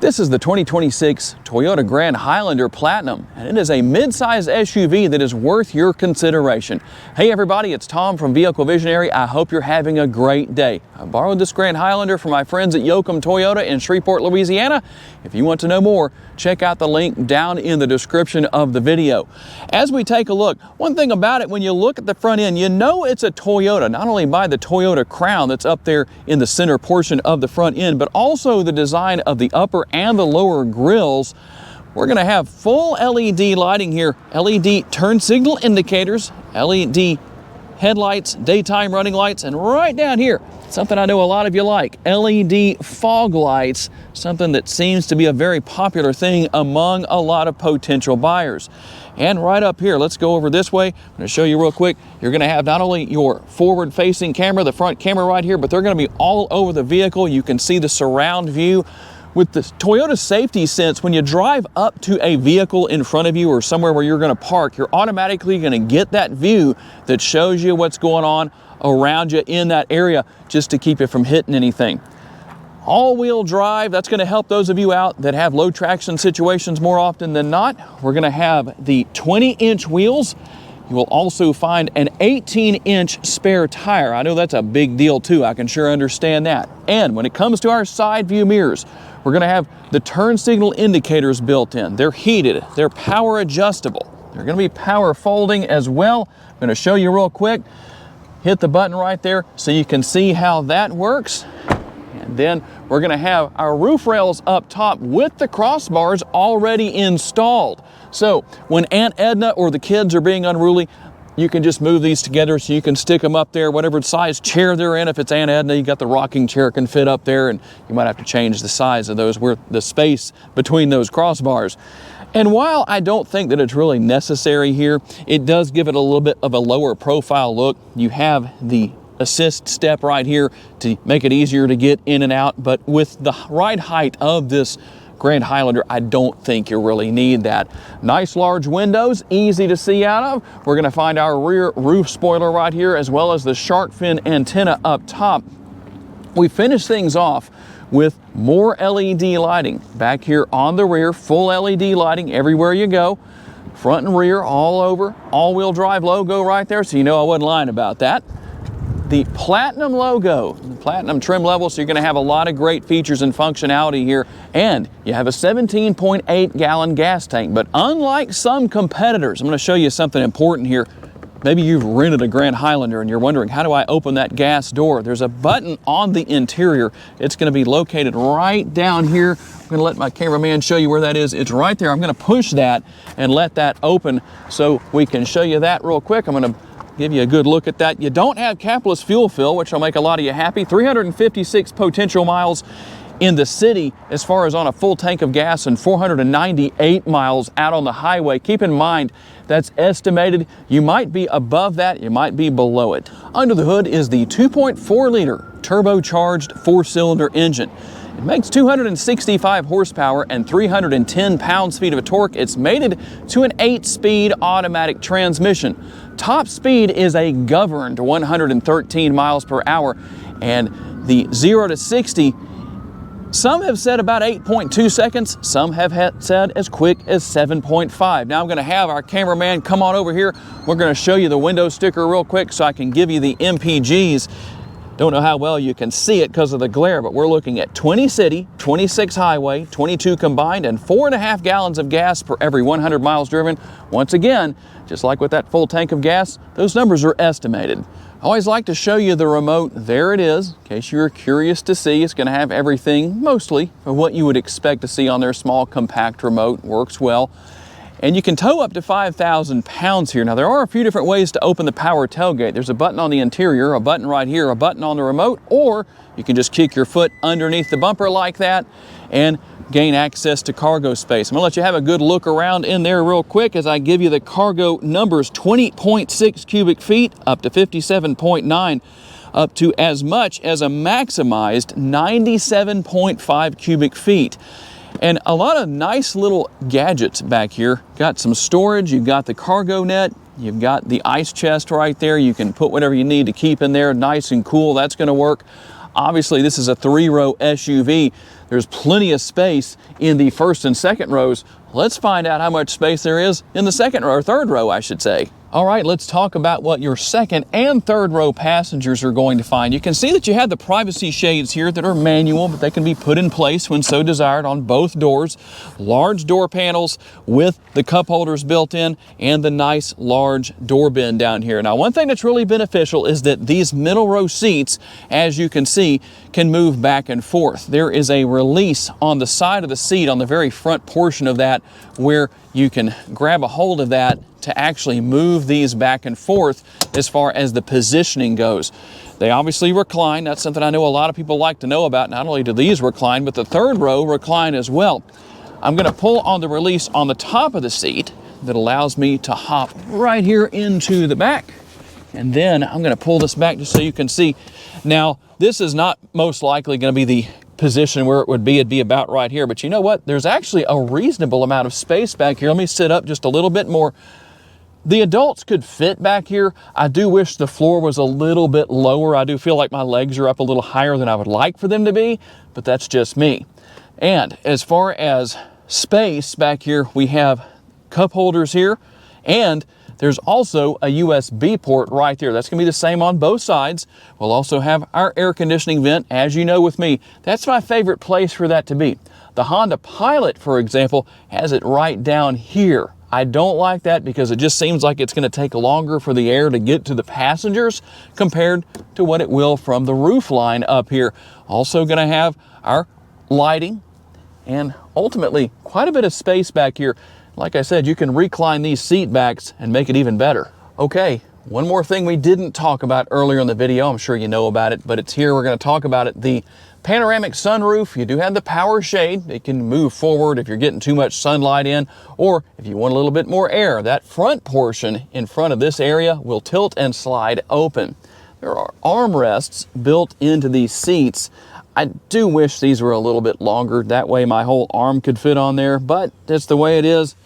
This is the 2026 Toyota Grand Highlander Platinum, and it is a mid-size SUV that is worth your consideration. Hey everybody, it's Tom from Vehicle Visionary. I hope you're having a great day. I borrowed this Grand Highlander from my friends at Yoakum Toyota in Shreveport, Louisiana. If you want to know more, check out the link down in the description of the video. As we take a look, one thing about it, when you look at the front end, you know it's a Toyota, not only by the Toyota crown that's up there in the center portion of the front end, but also the design of the upper and the lower grills. We're going to have full LED lighting here, LED turn signal indicators, LED headlights, daytime running lights, and right down here, something I know a lot of you like, LED fog lights, something that seems to be a very popular thing among a lot of potential buyers. And right up here, let's go over this way. I'm going to show you real quick. You're going to have not only your forward-facing camera, the front camera right here, but they're going to be all over the vehicle. You can see the surround view. With the Toyota Safety Sense, when you drive up to a vehicle in front of you or somewhere where you're going to park, you're automatically going to get that view that shows you what's going on around you in that area, just to keep you from hitting anything. All-wheel drive, that's going to help those of you out that have low traction situations more often than not. We're going to have the 20-inch wheels. You will also find an 18-inch spare tire. I know that's a big deal too. I can sure understand that. And when it comes to our side view mirrors, we're going to have the turn signal indicators built in. They're heated, they're power adjustable. They're going to be power folding as well. I'm going to show you real quick. Hit the button right there so you can see how that works. And then we're going to have our roof rails up top with the crossbars already installed. So when Aunt Edna or the kids are being unruly, you can just move these together so you can stick them up there, whatever size chair they're in. If it's Aunt Edna, you got the rocking chair can fit up there, and you might have to change the size of those, where the space between those crossbars. And while I don't think that it's really necessary here, it does give it a little bit of a lower profile look. You have the assist step right here to make it easier to get in and out, but with the ride height of this Grand Highlander, I don't think you really need that. Nice large windows, easy to see out of. We're going to find our rear roof spoiler right here, as well as the shark fin antenna up top. We finish things off with more LED lighting back here on the rear, full LED lighting everywhere you go, front and rear, all over. All-wheel drive logo right there, so you know I wasn't lying about that. The Platinum logo, the Platinum trim level, so you're going to have a lot of great features and functionality here. And you have a 17.8 gallon gas tank. But unlike some competitors, I'm going to show you something important here. Maybe you've rented a Grand Highlander and you're wondering, how do I open that gas door? There's a button on the interior. It's going to be located right down here. I'm going to let my cameraman show you where that is. It's right there. I'm going to push that and let that open so we can show you that real quick. I'm going to give you a good look at that. You don't have capless fuel fill, which will make a lot of you happy. 356 potential miles in the city as far as on a full tank of gas, and 498 miles out on the highway. Keep in mind, that's estimated. You might be above that, you might be below it. Under the hood is the 2.4 liter turbocharged 4-cylinder engine. It makes 265 horsepower and 310 pounds-feet of torque. It's mated to an 8-speed automatic transmission. Top speed is a governed 113 miles per hour, and the 0 to 60, some have said about 8.2 seconds, some have said as quick as 7.5. Now I'm going to have our cameraman come on over here. We're going to show you the window sticker real quick so I can give you the MPGs. Don't know how well you can see it because of the glare, but we're looking at 20 city, 26 highway, 22 combined, and 4.5 gallons of gas per every 100 miles driven. Once again, just like with that full tank of gas, those numbers are estimated. I always like to show you the remote. There it is, in case you're curious to see. It's going to have everything, mostly, of what you would expect to see on their small, compact remote. Works well. And you can tow up to 5,000 pounds here. Now, there are a few different ways to open the power tailgate. There's a button on the interior, a button right here, a button on the remote, or you can just kick your foot underneath the bumper like that and gain access to cargo space. I'm going to let you have a good look around in there real quick as I give you the cargo numbers. 20.6 cubic feet up to 57.9, up to as much as a maximized 97.5 cubic feet. And a lot of nice little gadgets back here. Got some storage, you've got the cargo net, you've got the ice chest right there. You can put whatever you need to keep in there, nice and cool. That's going to work. Obviously, this is a 3-row SUV. There's plenty of space in the first and second rows. Let's find out how much space there is in the second row, or third row, I should say. All right, let's talk about what your second and third row passengers are going to find. You can see that you have the privacy shades here that are manual, but they can be put in place when so desired on both doors. Large door panels with the cup holders built in and the nice large door bin down here. Now, one thing that's really beneficial is that these middle row seats, as you can see, can move back and forth. There is a release on the side of the seat on the very front portion of that where you can grab a hold of that to actually move these back and forth as far as the positioning goes. They obviously recline. That's something I know a lot of people like to know about. Not only do these recline, but the third row recline as well. I'm going to pull on the release on the top of the seat that allows me to hop right here into the back. And then I'm going to pull this back just so you can see. Now, this is not most likely going to be the position where it would be. It'd be about right here. But you know what? There's actually a reasonable amount of space back here. Let me sit up just a little bit more. The adults could fit back here. I do wish the floor was a little bit lower. I do feel like my legs are up a little higher than I would like for them to be, but that's just me. And as far as space back here, we have cup holders here, and there's also a USB port right there. That's gonna be the same on both sides. We'll also have our air conditioning vent. As you know with me, that's my favorite place for that to be. The Honda Pilot, for example, has it right down here. I don't like that because it just seems like it's gonna take longer for the air to get to the passengers compared to what it will from the roof line up here. Also gonna have our lighting and ultimately quite a bit of space back here. Like I said, you can recline these seat backs and make it even better. Okay, one more thing we didn't talk about earlier in the video. I'm sure you know about it, but it's here. We're gonna talk about it. The panoramic sunroof. You do have the power shade. It can move forward if you're getting too much sunlight in, or if you want a little bit more air. That front portion in front of this area will tilt and slide open. There are armrests built into these seats. I do wish these were a little bit longer. That way my whole arm could fit on there, but that's the way it is.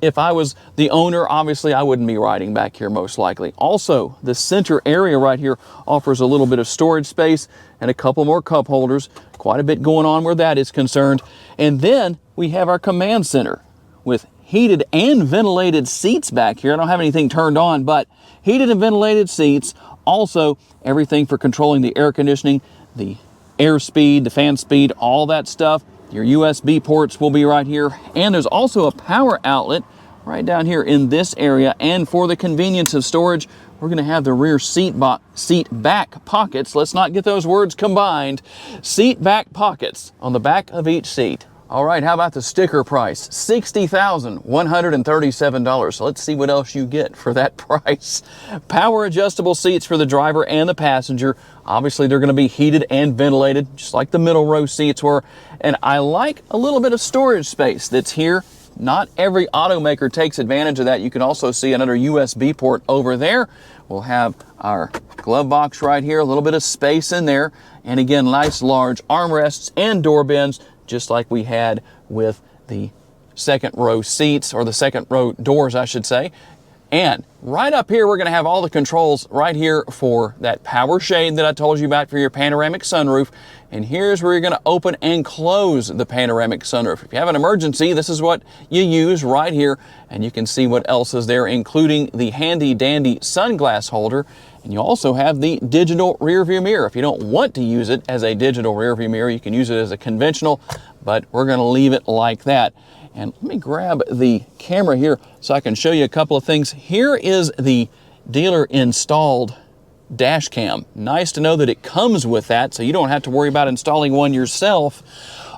If I was the owner, obviously I wouldn't be riding back here most likely. Also, the center area right here offers a little bit of storage space and a couple more cup holders. Quite a bit going on where that is concerned. And then we have our command center with heated and ventilated seats back here. I don't have anything turned on, but heated and ventilated seats. Also, everything for controlling the air conditioning, the air speed, the fan speed, all that stuff. Your USB ports will be right here. And there's also a power outlet right down here in this area. And for the convenience of storage, we're gonna have the rear seat back pockets. Let's not get those words combined. Seat back pockets on the back of each seat. All right, how about the sticker price? $60,137. So let's see what else you get for that price. Power adjustable seats for the driver and the passenger. Obviously, they're gonna be heated and ventilated, just like the middle row seats were. And I like a little bit of storage space that's here. Not every automaker takes advantage of that. You can also see another USB port over there. We'll have our glove box right here, a little bit of space in there. And again, nice large armrests and door bins, just like we had with the second row seats, or the second row doors, I should say. And right up here, we're gonna have all the controls right here for that power shade that I told you about for your panoramic sunroof. And here's where you're gonna open and close the panoramic sunroof. If you have an emergency, this is what you use right here. And you can see what else is there, including the handy dandy sunglass holder. And you also have the digital rear view mirror. If you don't want to use it as a digital rear view mirror, you can use it as a conventional, but we're gonna leave it like that. And let me grab the camera here so I can show you a couple of things. Here is the dealer installed dash cam. Nice to know that it comes with that, so you don't have to worry about installing one yourself.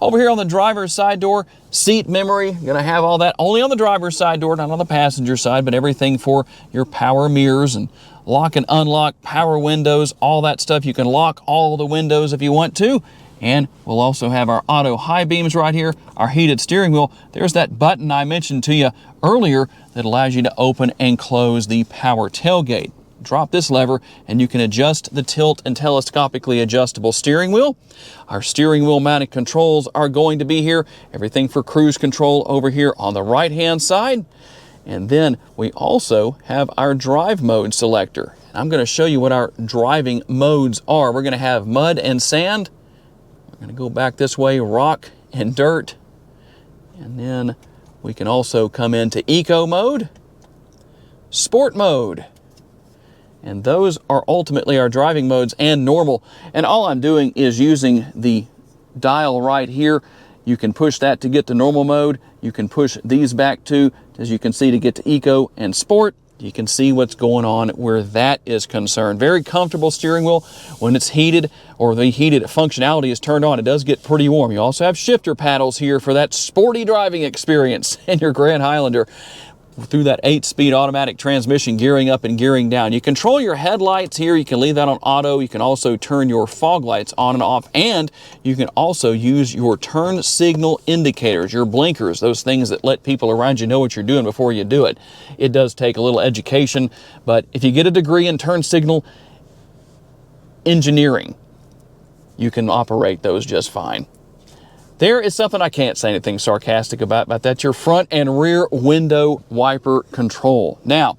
Over here on the driver's side door, seat memory. Gonna have all that only on the driver's side door, not on the passenger side, but everything for your power mirrors and lock and unlock, power windows, all that stuff. You can lock all the windows if you want to. And we'll also have our auto high beams right here, our heated steering wheel. There's that button I mentioned to you earlier that allows you to open and close the power tailgate. Drop this lever and you can adjust the tilt and telescopically adjustable steering wheel. Our steering wheel mounted controls are going to be here. Everything for cruise control over here on the right hand side. And then we also have our drive mode selector. I'm going to show you what our driving modes are. We're going to have mud and sand. We're going to go back this way, rock and dirt. And then we can also come into eco mode, sport mode. And those are ultimately our driving modes, and normal. And all I'm doing is using the dial right here. You can push that to get to normal mode. You can push these back too, as you can see, to get to eco and sport. You can see what's going on where that is concerned. Very comfortable steering wheel. When it's heated, or the heated functionality is turned on, it does get pretty warm. You also have shifter paddles here for that sporty driving experience in your Grand Highlander, through that 8-speed automatic transmission, gearing up and gearing down. You control your headlights here. You can leave that on auto. You can also turn your fog lights on and off, and you can also use your turn signal indicators, your blinkers, those things that let people around you know what you're doing before you do it. It does take a little education, but if you get a degree in turn signal engineering, you can operate those just fine. There is something I can't say anything sarcastic about, but that's your front and rear window wiper control. Now,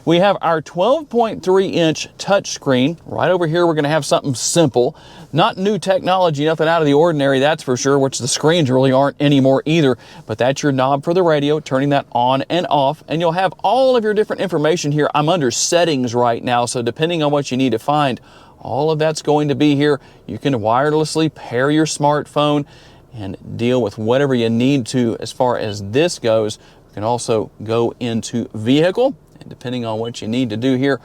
we have our 12.3-inch touchscreen. Right over here, we're going to have something simple. Not new technology, nothing out of the ordinary, that's for sure, which the screens really aren't anymore either. But that's your knob for the radio, turning that on and off. And you'll have all of your different information here. I'm under settings right now, so depending on what you need to find, all of that's going to be here. You can wirelessly pair your smartphone and deal with whatever you need to as far as this goes. You can also go into vehicle, and depending on what you need to do here,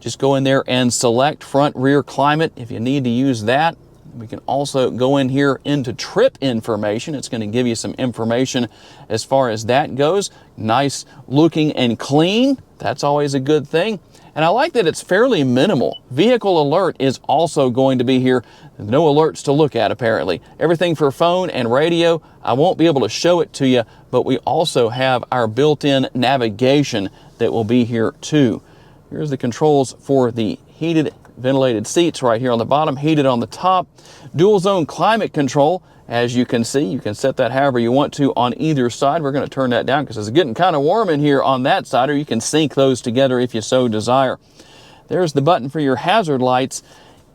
just go in there and select front rear climate if you need to use that. We can also go in here into trip information. It's going to give you some information as far as that goes. Nice looking and clean. That's always a good thing. And I like that it's fairly minimal. Vehicle alert is also going to be here. No alerts to look at, apparently. Everything for phone and radio. I won't be able to show it to you, but we also have our built-in navigation that will be here too. Here's the controls for the heated ventilated seats right here on the bottom, heated on the top. Dual zone climate control. As you can see, you can set that however you want to on either side. We're going to turn that down because it's getting kind of warm in here on that side, or you can sync those together if you so desire. There's the button for your hazard lights.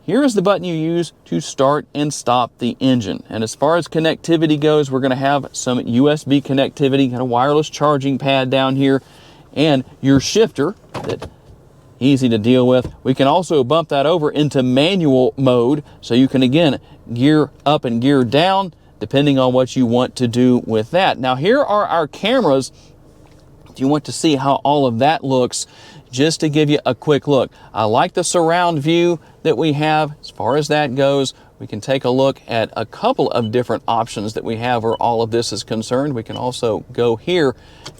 Here is the button you use to start and stop the engine. And as far as connectivity goes, we're going to have some USB connectivity, got a wireless charging pad down here, and your shifter that easy to deal with. We can also bump that over into manual mode, so you can again gear up and gear down depending on what you want to do with that. Now here are our cameras. If you want to see how all of that looks, just to give you a quick look. I like the surround view that we have. As far as that goes, we can take a look at a couple of different options that we have where all of this is concerned. We can also go here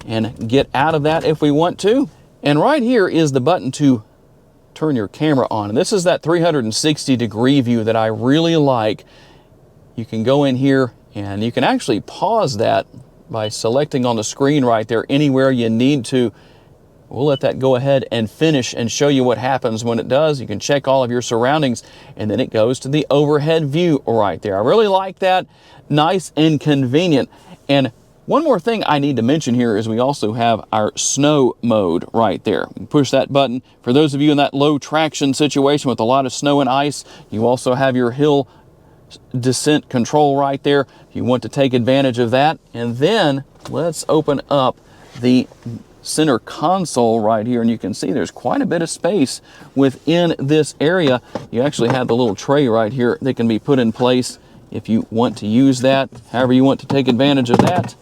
and get out of that if we want to. And right here is the button to turn your camera on. And this is that 360-degree view that I really like. You can go in here and you can actually pause that by selecting on the screen right there anywhere you need to. We'll let that go ahead and finish and show you what happens when it does. You can check all of your surroundings, and then it goes to the overhead view right there. I really like that. Nice and convenient. And one more thing I need to mention here is we also have our snow mode right there. You push that button. For those of you in that low traction situation with a lot of snow and ice, you also have your hill descent control right there if you want to take advantage of that. And then let's open up the center console right here, and you can see there's quite a bit of space within this area. You actually have the little tray right here that can be put in place if you want to use that, however you want to take advantage of that.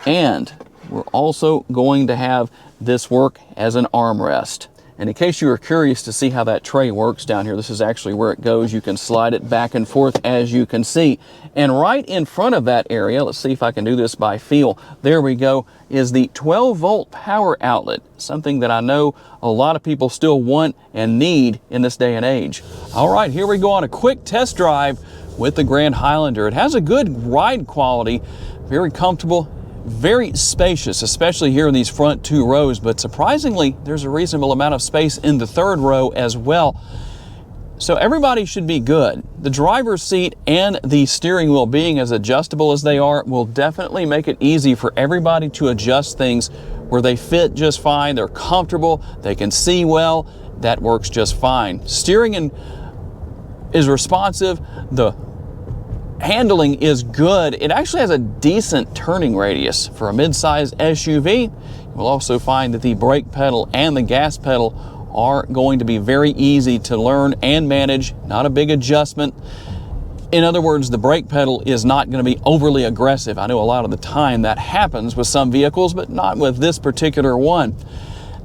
And we're also going to have this work as an armrest. And in case you were curious to see how that tray works down here, this is actually where it goes. You can slide it back and forth, as you can see. And right in front of that area, let's see if I can do this by feel. There we go, is the 12-volt power outlet, something that I know a lot of people still want and need in this day and age. All right, here we go on a quick test drive with the Grand Highlander. It has a good ride quality, very comfortable, very spacious, especially here in these front two rows, but surprisingly, there's a reasonable amount of space in the third row as well. So everybody should be good. The driver's seat and the steering wheel, being as adjustable as they are, will definitely make it easy for everybody to adjust things where they fit just fine, they're comfortable, they can see well, that works just fine. Steering is responsive. The handling is good. It actually has a decent turning radius for a mid-size SUV. You'll also find that the brake pedal and the gas pedal are going to be very easy to learn and manage, not a big adjustment. In other words, the brake pedal is not going to be overly aggressive. I know a lot of the time that happens with some vehicles, but not with this particular one.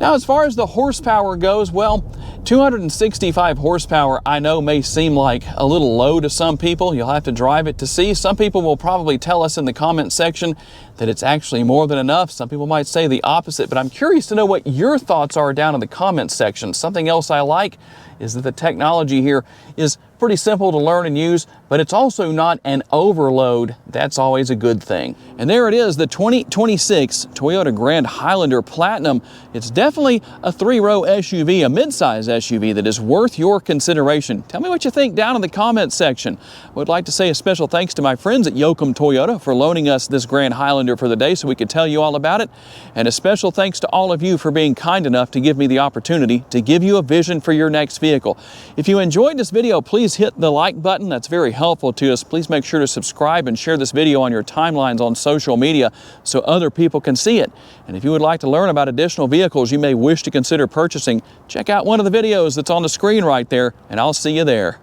Now, as far as the horsepower goes, well, 265 horsepower I know may seem like a little low to some people. You'll have to drive it to see. Some people will probably tell us in the comment section that it's actually more than enough. Some people might say the opposite, but I'm curious to know what your thoughts are down in the comment section. Something else I like is that the technology here is pretty simple to learn and use, but it's also not an overload. That's always a good thing. And there it is, the 2026 Toyota Grand Highlander Platinum. It's definitely a 3-row SUV, a mid-size SUV that is worth your consideration. Tell me what you think down in the comments section. I would like to say a special thanks to my friends at Yoakum Toyota for loaning us this Grand Highlander for the day so we could tell you all about it. And a special thanks to all of you for being kind enough to give me the opportunity to give you a vision for your next vehicle. If you enjoyed this video, please hit the like button. That's very helpful to us. Please make sure to subscribe and share this video on your timelines on social media so other people can see it. And if you would like to learn about additional vehicles you may wish to consider purchasing, check out one of the videos that's on the screen right there, and I'll see you there.